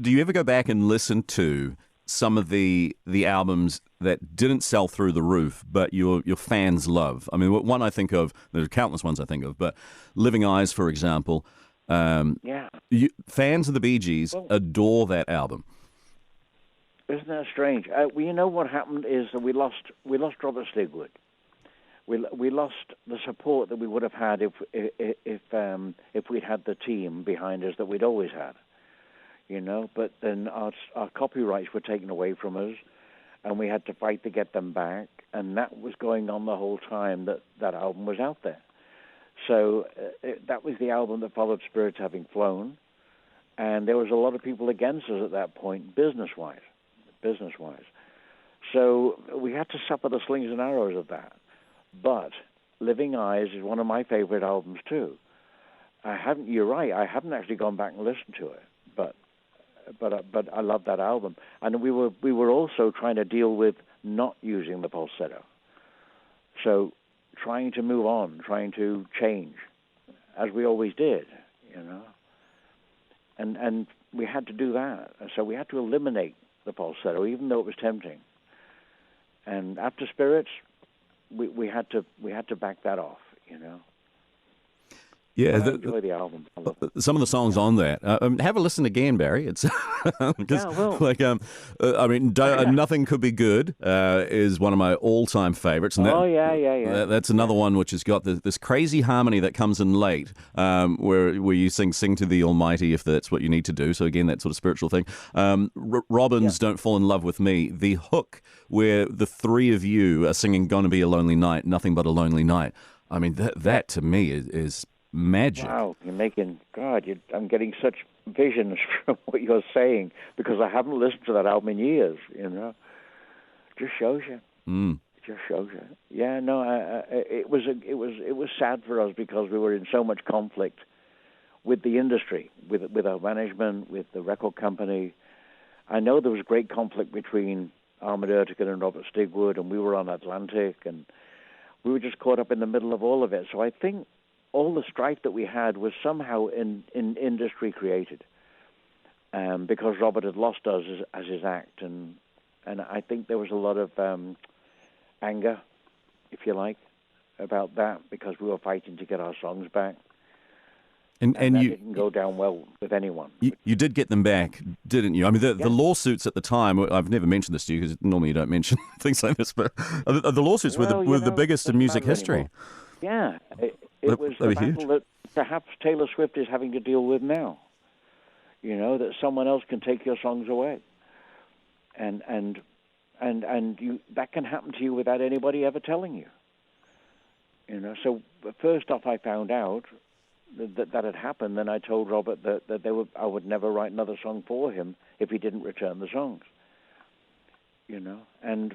do you ever go back and listen to some of the albums that didn't sell through the roof, but your fans love? I mean, one I think of, there are countless ones I think of, but Living Eyes, for example. Yeah. Fans of the Bee Gees Well, adore that album. isn't that strange? Well, you know what happened is that we lost Robert Stigwood. We lost the support that we would have had if we'd had the team behind us that we'd always had. You know, but then our copyrights were taken away from us, and we had to fight to get them back, and that was going on the whole time that album was out there. So that was the album that followed Spirits Having Flown, and there was a lot of people against us at that point, business-wise. So we had to suffer the slings and arrows of that. But Living Eyes is one of my favorite albums too. You're right, I haven't actually gone back and listened to it, but I love that album. And we were also trying to deal with not using the falsetto. So trying to move on, trying to change, as we always did, you know. And we had to do that. So we had to eliminate the falsetto, even though it was tempting. And after Spirits, we had to back that off, you know. Yeah, I enjoy the album. Some of the songs on that. Have a listen again, Barry. It's Yeah, I will. like Nothing Could Be Good is one of my all-time favorites. And Yeah. That's another one which has got this crazy harmony that comes in late, where you sing to the Almighty if that's what you need to do. So again, that sort of spiritual thing. Robin's Don't Fall in Love with Me. The hook where the three of you are singing "Gonna Be a Lonely Night," nothing but a lonely night. I mean, that to me is magic. Wow, I'm getting such visions from what you're saying because I haven't listened to that album in years, you know. Just shows you. It just shows you. Yeah, no, it was sad for us because we were in so much conflict with the industry, with our management, with the record company. I know there was great conflict between Ahmet Ertegun and Robert Stigwood, and we were on Atlantic, and we were just caught up in the middle of all of it. So I think all the strife that we had was somehow in industry created, because Robert had lost us as his act, and I think there was a lot of anger, if you like, about that because we were fighting to get our songs back, and that didn't go down well with anyone. You did get them back, didn't you? I mean, the lawsuits at the time, I've never mentioned this to you because normally you don't mention things like this, but the lawsuits were the biggest in music history. Anymore. Yeah, it was the battle that perhaps Taylor Swift is having to deal with now. You know, that someone else can take your songs away, and you that can happen to you without anybody ever telling you. You know, so first off, I found out that had happened. Then I told Robert that I would never write another song for him if he didn't return the songs. You know, and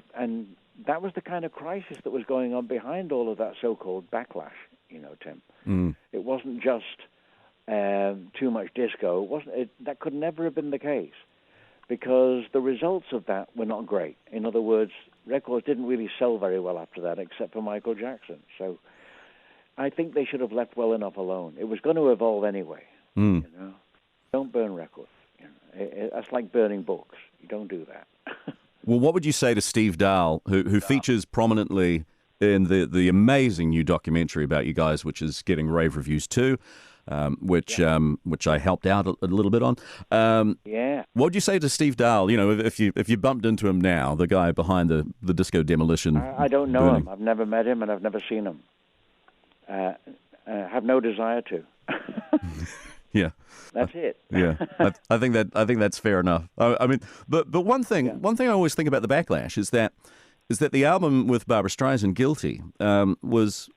that was the kind of crisis that was going on behind all of that so-called backlash. You know, Tim. It wasn't just too much disco. That could never have been the case because the results of that were not great. In other words, records didn't really sell very well after that, except for Michael Jackson. So I think they should have left well enough alone. It was going to evolve anyway. You know, don't burn records. You know, that's like burning books. You don't do that. Well, what would you say to Steve Dahl, who features prominently in the amazing new documentary about you guys, which is getting rave reviews too, which I helped out a little bit on. What would you say to Steve Dahl? You know, if you bumped into him now, the guy behind the Disco Demolition. I don't know him. I've never met him, and I've never seen him. I have no desire to. Yeah, that's it. Yeah, I think that's fair enough. I mean, but one thing I always think about the backlash is that the album with Barbra Streisand, Guilty, was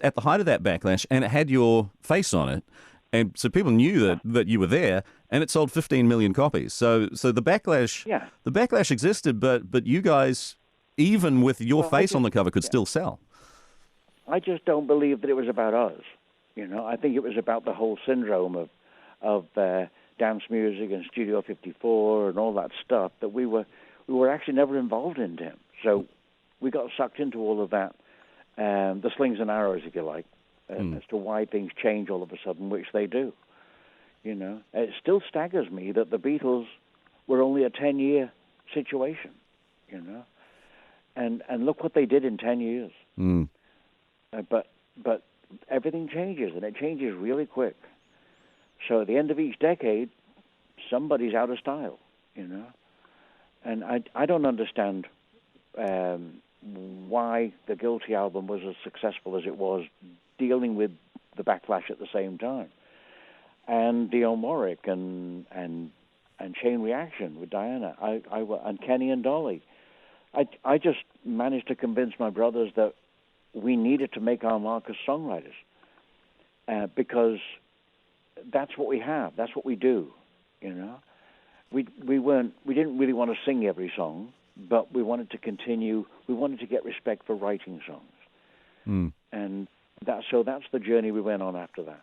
at the height of that backlash, and it had your face on it, and so people knew that you were there, and it sold 15 million copies. So the backlash existed, but you guys, even with your face on the cover, could still sell. I just don't believe that it was about us. You know, I think it was about the whole syndrome of dance music and Studio 54 and all that stuff that we were actually never involved in, Tim. So we got sucked into all of that, the slings and arrows, if you like, as to why things change all of a sudden, which they do. You know, it still staggers me that the Beatles were only a 10-year situation. You know, and look what they did in 10 years. Mm. But everything changes, and it changes really quick. So at the end of each decade, somebody's out of style. You know, and I don't understand why the Guilty album was as successful as it was, dealing with the backlash at the same time, and Dionne Warwick and Chain Reaction with Diana, and Kenny and Dolly. I just managed to convince my brothers that we needed to make our mark as songwriters, because that's what we have, that's what we do. You know, we didn't really want to sing every song, but we wanted to continue. We wanted to get respect for writing songs, and that's the journey we went on after that.